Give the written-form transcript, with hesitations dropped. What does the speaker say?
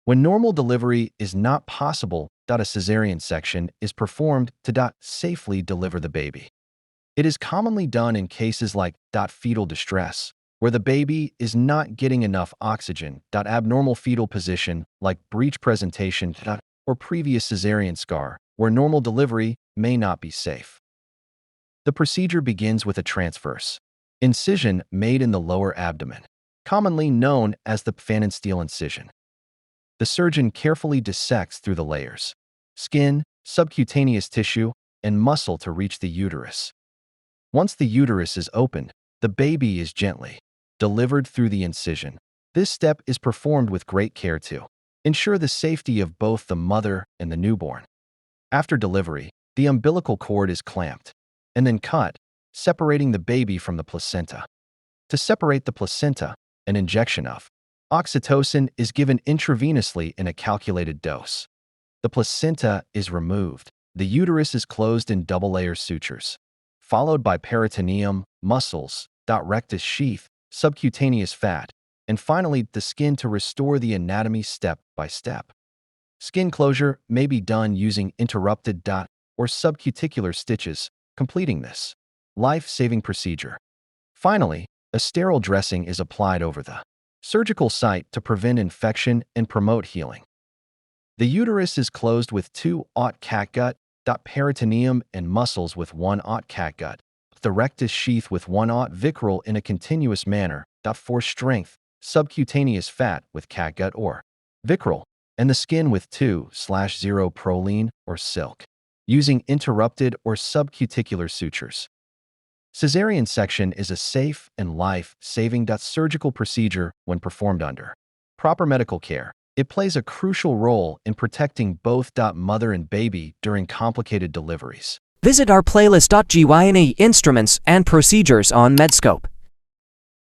When normal delivery is not possible, a cesarean section is performed to safely deliver the baby. It is commonly done in cases like fetal distress, where the baby is not getting enough oxygen, abnormal fetal position like breech presentation, or previous cesarean scar, where normal delivery may not be safe. The procedure begins with a transverse incision made in the lower abdomen, commonly known as the phalansteal incision. The surgeon carefully dissects through the layers, skin, subcutaneous tissue, and muscle to reach the uterus. Once the uterus is opened, the baby is gently delivered through the incision. This step is performed with great care to ensure the safety of both the mother and the newborn. After delivery, the umbilical cord is clamped and then cut, separating the baby from the placenta. To separate the placenta, an injection of oxytocin is given intravenously in a calculated dose. The placenta is removed. The uterus is closed in double-layer sutures, followed by peritoneum, muscles, rectus sheath, subcutaneous fat, and finally the skin to restore the anatomy step by step. Skin closure may be done using interrupted or subcuticular stitches, completing this life-saving procedure. Finally, a sterile dressing is applied over the surgical site to prevent infection and promote healing. The uterus is closed with 2/0 catgut, peritoneum and muscles with 1/0 catgut, the rectus sheath with 1/0 visceral in a continuous manner, for strength, subcutaneous fat with catgut or visceral, and the skin with 2/0 proline or silk, using interrupted or subcuticular sutures. Cesarean section is a safe and life-saving surgical procedure when performed under proper medical care. It plays a crucial role in protecting both mother and baby during complicated deliveries. Visit our playlist. Gyne instruments and procedures on MedScope.